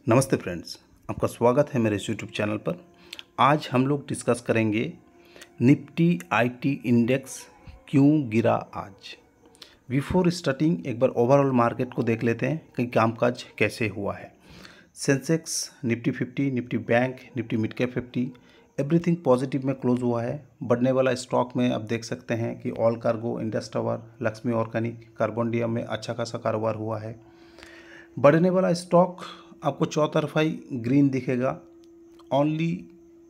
नमस्ते फ्रेंड्स, आपका स्वागत है मेरे इस यूट्यूब चैनल पर। आज हम लोग डिस्कस करेंगे निफ्टी आईटी इंडेक्स क्यों गिरा आज। बिफोर स्टार्टिंग एक बार ओवरऑल मार्केट को देख लेते हैं कि कामकाज कैसे हुआ है। Sensex, Nifty 50, Nifty bank, Nifty mid cap 50 everything positive में क्लोज हुआ है। बढ़ने वाला स्टॉक में आप देख सकते हैं कि all cargo, Indus tower, Lakshmi organic, carbonium में अच्छा खासा कारोबार हुआ है। बढ़ने वाला स्टॉक आपको चौतरफा ही ग्रीन दिखेगा। ओनली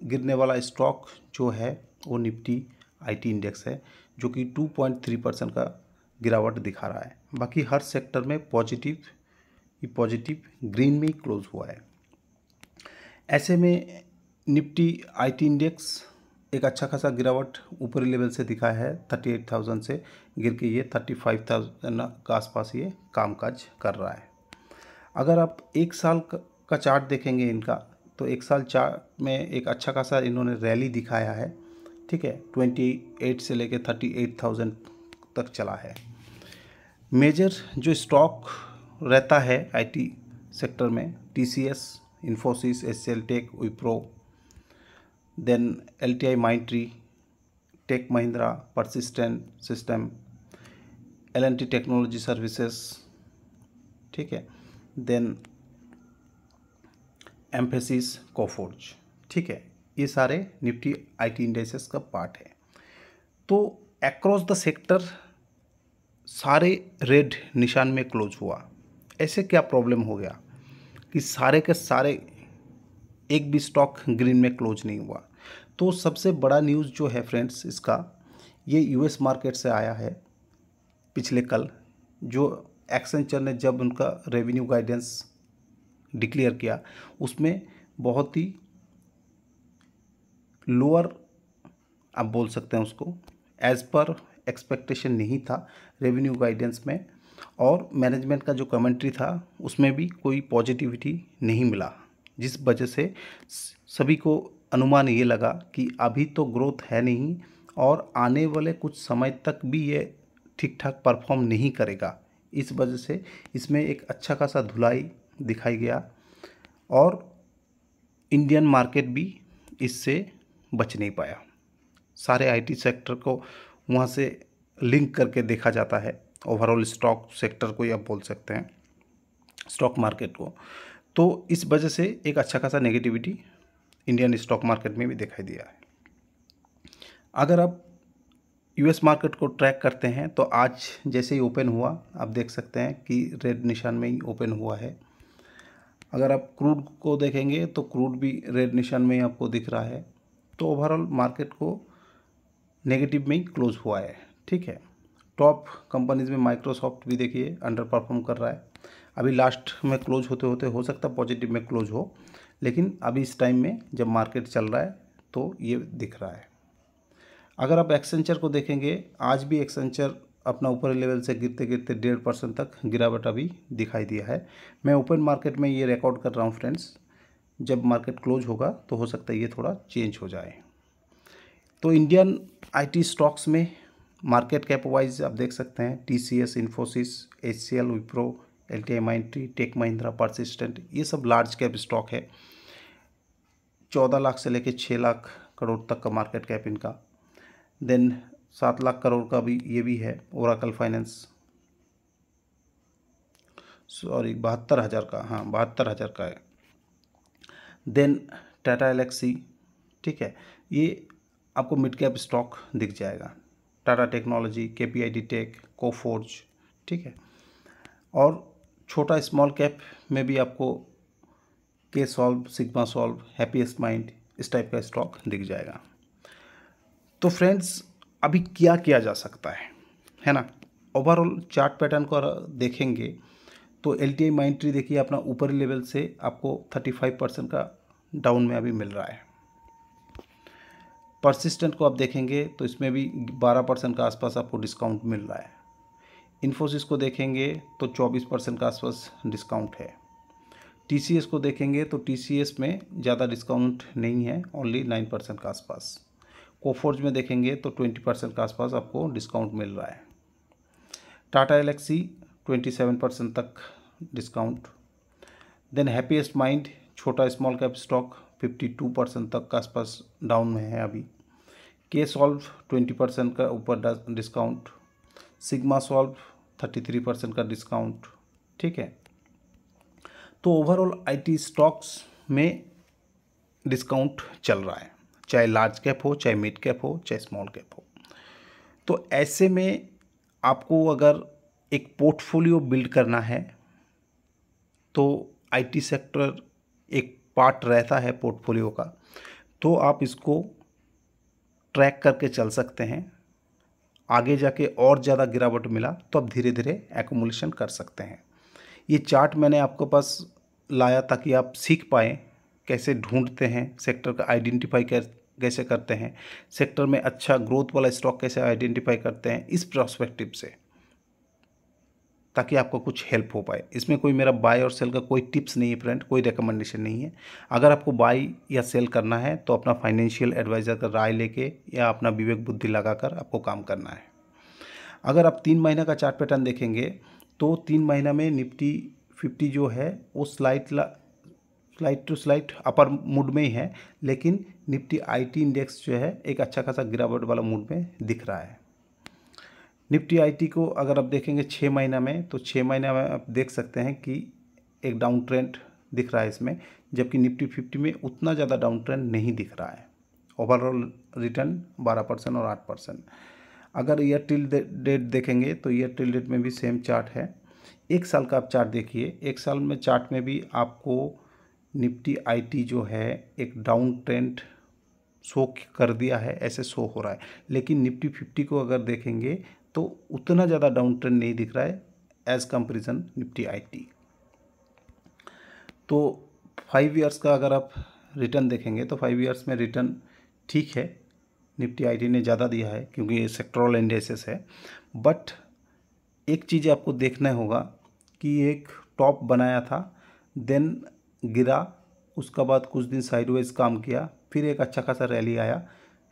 गिरने वाला स्टॉक जो है वो निफ्टी आईटी इंडेक्स है, जो कि 2.3% का गिरावट दिखा रहा है। बाकी हर सेक्टर में पॉजिटिव ग्रीन में ही क्लोज हुआ है। ऐसे में निफ्टी आईटी इंडेक्स एक अच्छा खासा गिरावट ऊपरी लेवल से दिखा है। 38,000 से गिर के ये 35,000 के आसपास ये कामकाज कर रहा है। अगर आप एक साल का चार्ट देखेंगे इनका, तो एक साल चार्ट में एक अच्छा खासा इन्होंने रैली दिखाया है। ठीक है, 28 से लेकर 38,000 तक चला है। मेजर जो स्टॉक रहता है आईटी सेक्टर में, TCS, Infosys, HCL tech, Wipro, then LTI Mindtree, tech Mahindra, persistent system, LNT technology services, ठीक है, देन एम्फेसिस, कोफोर्ज। ठीक है, ये सारे निफ्टी आईटी इंडेक्सेस का पार्ट है। तो अक्रॉस द सेक्टर सारे रेड निशान में क्लोज हुआ। ऐसे क्या प्रॉब्लम हो गया कि सारे के सारे एक भी स्टॉक ग्रीन में क्लोज नहीं हुआ? तो सबसे बड़ा न्यूज़ जो है फ्रेंड्स इसका, ये यूएस मार्केट से आया है पिछले कल। जो एक्सेंचर ने जब उनका रेवेन्यू गाइडेंस डिक्लेयर किया, उसमें बहुत ही लोअर आप बोल सकते हैं उसको, एज़ पर एक्सपेक्टेशन नहीं था रेवेन्यू गाइडेंस में। और मैनेजमेंट का जो कमेंट्री था उसमें भी कोई पॉजिटिविटी नहीं मिला, जिस वजह से सभी को अनुमान ये लगा कि अभी तो ग्रोथ है नहीं और आने वाले कुछ समय तक भी ये ठीक ठाक परफॉर्म नहीं करेगा। इस वजह से इसमें एक अच्छा खासा धुलाई दिखाई गया और इंडियन मार्केट भी इससे बच नहीं पाया। सारे आईटी सेक्टर को वहाँ से लिंक करके देखा जाता है, ओवरऑल स्टॉक सेक्टर को, आप बोल सकते हैं स्टॉक मार्केट को। तो इस वजह से एक अच्छा खासा नेगेटिविटी इंडियन स्टॉक मार्केट में भी दिखाई दिया है। अगर आप यूएस मार्केट को ट्रैक करते हैं तो आज जैसे ही ओपन हुआ, आप देख सकते हैं कि रेड निशान में ही ओपन हुआ है। अगर आप क्रूड को देखेंगे तो क्रूड भी रेड निशान में ही आपको दिख रहा है। तो ओवरऑल मार्केट को नेगेटिव में ही क्लोज हुआ है। ठीक है, टॉप कंपनीज में माइक्रोसॉफ्ट भी देखिए अंडर परफॉर्म कर रहा है। अभी लास्ट में क्लोज होते होते हो सकता है पॉजिटिव में क्लोज हो, लेकिन अभी इस टाइम में जब मार्केट चल रहा है तो ये दिख रहा है। अगर आप एक्सेंचर को देखेंगे, आज भी एक्सेंचर अपना ऊपर लेवल से गिरते गिरते 1.5% तक गिरावट अभी दिखाई दिया है। मैं ओपन मार्केट में ये रिकॉर्ड कर रहा हूँ फ्रेंड्स, जब मार्केट क्लोज होगा तो हो सकता है ये थोड़ा चेंज हो जाए। तो इंडियन आईटी स्टॉक्स में मार्केट कैप वाइज आप देख सकते हैं TCS, Infosys, HCL, Wipro, LTI Mindtree, tech Mahindra, persistent, ये सब लार्ज कैप स्टॉक है। 14 लाख से लेकर 6 लाख करोड़ तक का मार्केट कैप इनका। देन 7 लाख करोड़ का भी ये भी है ओरेकल फाइनेंस, सॉरी 72,000 का, हाँ 72,000 का है। देन टाटा एलेक्सी, ठीक है, ये आपको मिड कैप स्टॉक दिख जाएगा। टाटा टेक्नोलॉजी, केपीआईडी टेक, कोफोर्ज, ठीक है। और छोटा स्मॉल कैप में भी आपको के solve, sigma solve, happiest mind, इस टाइप का स्टॉक दिख जाएगा। तो फ्रेंड्स अभी क्या किया जा सकता है ना। ओवरऑल चार्ट पैटर्न को देखेंगे तो एलटीआई माइंट्री देखिए अपना ऊपरी लेवल से आपको 35% का डाउन में अभी मिल रहा है। परसिस्टेंट को आप देखेंगे तो इसमें भी 12% का आसपास आपको डिस्काउंट मिल रहा है। इन्फोसिस को देखेंगे तो 24% का आसपास डिस्काउंट है। टीसीएस को देखेंगे तो टीसीएस में ज़्यादा डिस्काउंट नहीं है, ओनली 9% का आसपास। कोफोर्ज में देखेंगे तो 20% का आसपास आपको डिस्काउंट मिल रहा है। टाटा एलेक्सी 27% तक डिस्काउंट। देन हैप्पीएस्ट माइंड छोटा स्मॉल कैप स्टॉक 52% तक का आसपास डाउन में है अभी। के सॉल्व 20% का ऊपर डिस्काउंट, सिग्मा सॉल्व 33% का डिस्काउंट, ठीक है। तो ओवरऑल आईटी स्टॉक्स में डिस्काउंट चल रहा है, चाहे लार्ज कैप हो, चाहे मिड कैप हो, चाहे स्मॉल कैप हो। तो ऐसे में आपको अगर एक पोर्टफोलियो बिल्ड करना है तो आईटी सेक्टर एक पार्ट रहता है पोर्टफोलियो का, तो आप इसको ट्रैक करके चल सकते हैं। आगे जाके और ज़्यादा गिरावट मिला तो आप धीरे धीरे एक्यूमुलेशन कर सकते हैं। ये चार्ट मैंने आपके पास लाया ताकि आप सीख पाएँ कैसे ढूंढते हैं सेक्टर का, आइडेंटिफाई कैसे करते हैं, सेक्टर में अच्छा ग्रोथ वाला स्टॉक कैसे आइडेंटिफाई करते हैं इस पर्सपेक्टिव से, ताकि आपको कुछ हेल्प हो पाए। इसमें कोई मेरा बाय और सेल का कोई टिप्स नहीं है फ्रेंड, कोई रिकमेंडेशन नहीं है। अगर आपको बाय या सेल करना है तो अपना फाइनेंशियल एडवाइज़र का राय लेके या अपना विवेक बुद्धि लगाकर आपको काम करना है। अगर आप 3 महीने का चार्ट पैटर्न देखेंगे तो 3 महीना में निफ्टी 50 जो है वो slide to slide upper mood में ही है, लेकिन निफ्टी आईटी इंडेक्स जो है एक अच्छा खासा गिरावट वाला मूड में दिख रहा है। निफ्टी आईटी को अगर आप देखेंगे 6 महीना में, तो 6 महीना में आप देख सकते हैं कि एक डाउन ट्रेंड दिख रहा है इसमें, जबकि निफ्टी 50 में उतना ज़्यादा डाउन ट्रेंड नहीं दिख रहा है। ओवरऑल रिटर्न 12% और 8%। अगर ईयर टिल डेट देखेंगे तो ईयर टिल डेट में भी सेम चार्ट है। एक साल का आप चार्ट देखिए, एक साल में चार्ट में भी आपको निफ्टी आईटी जो है एक डाउन ट्रेंड शो कर दिया है, ऐसे शो हो रहा है। लेकिन निफ्टी 50 को अगर देखेंगे तो उतना ज़्यादा डाउन ट्रेंड नहीं दिख रहा है एज कंपेरिजन निफ्टी आईटी। तो 5 ईयर्स का अगर आप रिटर्न देखेंगे तो 5 ईयर्स में रिटर्न ठीक है, निफ्टी आईटी ने ज़्यादा दिया है क्योंकि ये सेक्टरल इंडेक्सेस है। बट एक चीज़ आपको देखना होगा कि एक टॉप बनाया था, देन गिरा, उसका बाद कुछ दिन साइडवेज काम किया, फिर एक अच्छा खासा रैली आया,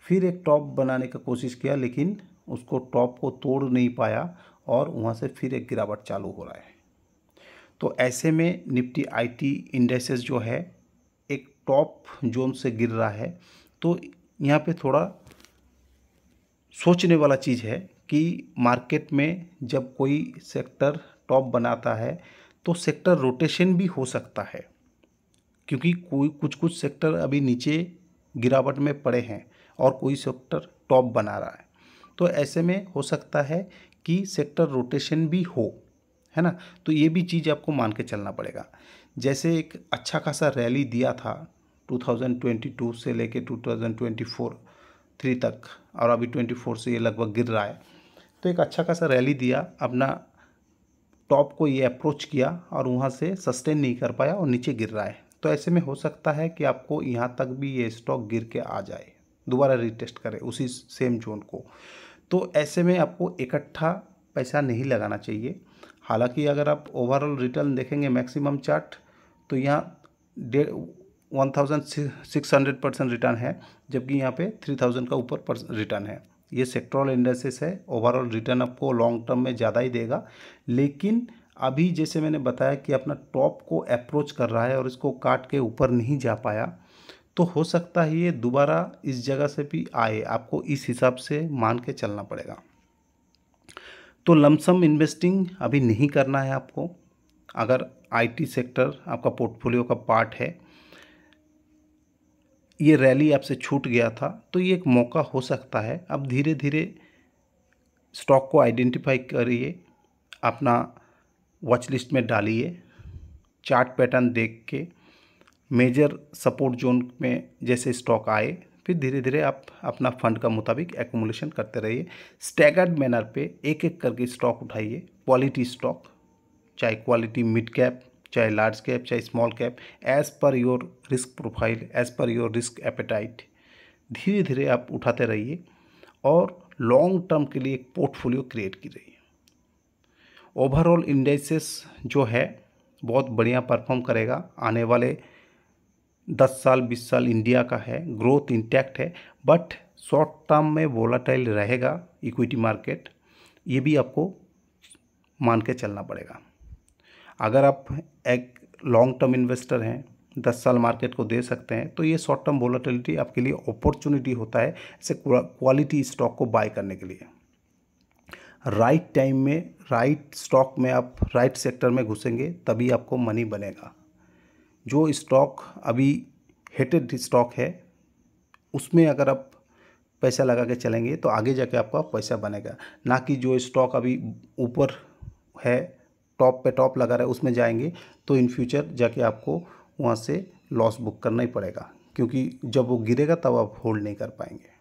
फिर एक टॉप बनाने का कोशिश किया लेकिन उसको टॉप को तोड़ नहीं पाया और वहाँ से फिर एक गिरावट चालू हो रहा है। तो ऐसे में निफ्टी आईटी इंडेक्सेस जो है एक टॉप जोन से गिर रहा है। तो यहाँ पे थोड़ा सोचने वाला चीज़ है कि मार्केट में जब कोई सेक्टर टॉप बनाता है तो सेक्टर रोटेशन भी हो सकता है, क्योंकि कोई कुछ सेक्टर अभी नीचे गिरावट में पड़े हैं और कोई सेक्टर टॉप बना रहा है। तो ऐसे में हो सकता है कि सेक्टर रोटेशन भी हो, है ना। तो ये भी चीज़ आपको मान के चलना पड़ेगा। जैसे एक अच्छा खासा रैली दिया था 2022 से लेके 2024 तक, और अभी 24 से ये लगभग गिर रहा है। तो एक अच्छा खासा रैली दिया, अपना टॉप को ये अप्रोच किया और वहाँ से सस्टेन नहीं कर पाया और नीचे गिर रहा है। तो ऐसे में हो सकता है कि आपको यहाँ तक भी ये स्टॉक गिर के आ जाए, दोबारा रीटेस्ट करे उसी सेम जोन को। तो ऐसे में आपको इकट्ठा पैसा नहीं लगाना चाहिए। हालांकि अगर आप ओवरऑल रिटर्न देखेंगे मैक्सिमम चार्ट तो यहाँ 1600% रिटर्न है, जबकि यहाँ पे 3000 का ऊपर रिटर्न है। ये सेक्टरल इंडेक्सेस है, ओवरऑल रिटर्न आपको लॉन्ग टर्म में ज़्यादा ही देगा। लेकिन अभी जैसे मैंने बताया कि अपना टॉप को अप्रोच कर रहा है और इसको काट के ऊपर नहीं जा पाया, तो हो सकता है ये दोबारा इस जगह से भी आए। आपको इस हिसाब से मान के चलना पड़ेगा। तो लमसम इन्वेस्टिंग अभी नहीं करना है आपको। अगर आईटी सेक्टर आपका पोर्टफोलियो का पार्ट है, ये रैली आपसे छूट गया था तो ये एक मौका हो सकता है। अब धीरे धीरे स्टॉक को आइडेंटिफाई करिए, अपना वॉच लिस्ट में डालिए, चार्ट पैटर्न देख के मेजर सपोर्ट जोन में जैसे स्टॉक आए, फिर धीरे धीरे आप अपना फंड का मुताबिक एक्यूमुलेशन करते रहिए। स्टैगर्ड मैनर पे एक एक करके स्टॉक उठाइए, क्वालिटी स्टॉक, चाहे क्वालिटी मिड कैप, चाहे लार्ज कैप, चाहे small cap, as per your risk profile, as per your risk appetite. धीरे धीरे आप उठाते रहिए और लॉन्ग टर्म के लिए एक पोर्टफोलियो क्रिएट कीजिए। ओवरऑल इंडेक्सेस जो है बहुत बढ़िया परफॉर्म करेगा। आने वाले 10 साल 20 साल इंडिया का है, ग्रोथ इंटैक्ट है, बट शॉर्ट टर्म में वोलाटाइल रहेगा इक्विटी मार्केट, ये भी आपको मान के चलना पड़ेगा। अगर आप एक लॉन्ग टर्म इन्वेस्टर हैं, 10 साल मार्केट को दे सकते हैं, तो ये शॉर्ट टर्म वोलेटिलिटी आपके लिए अपॉर्चुनिटी होता है ऐसे क्वालिटी स्टॉक को बाय करने के लिए। राइट टाइम में राइट स्टॉक में आप राइट सेक्टर में घुसेंगे तभी आपको मनी बनेगा। जो स्टॉक अभी हेटेड स्टॉक है उसमें अगर आप पैसा लगा के चलेंगे तो आगे जाके आपका पैसा बनेगा, ना कि जो स्टॉक अभी ऊपर है टॉप पे टॉप लगा रहा है उसमें जाएंगे तो इन फ्यूचर जाके आपको वहाँ से लॉस बुक करना ही पड़ेगा, क्योंकि जब वो गिरेगा तब आप होल्ड नहीं कर पाएंगे।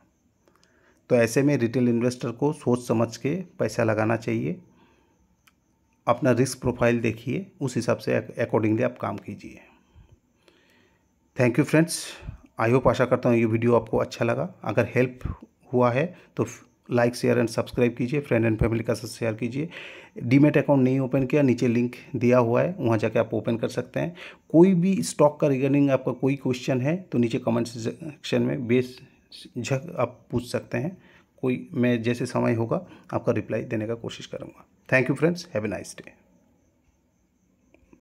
तो ऐसे में रिटेल इन्वेस्टर को सोच समझ के पैसा लगाना चाहिए। अपना रिस्क प्रोफाइल देखिए, उस हिसाब से अकॉर्डिंगली आप काम कीजिए। Thank you friends, I hope आशा करता हूँ ये वीडियो आपको अच्छा लगा। अगर हेल्प हुआ है तो लाइक शेयर एंड सब्सक्राइब कीजिए, फ्रेंड एंड फैमिली का साथ शेयर कीजिए। डीमैट अकाउंट नहीं ओपन किया, नीचे लिंक दिया हुआ है, वहाँ जाके आप ओपन कर सकते हैं। कोई भी स्टॉक का रिगार्डिंग आपका कोई क्वेश्चन है तो नीचे कमेंट सेक्शन में बेझिझक आप पूछ सकते हैं। मैं जैसे समय होगा आपका रिप्लाई देने का कोशिश करूँगा। Thank you friends, have a nice day.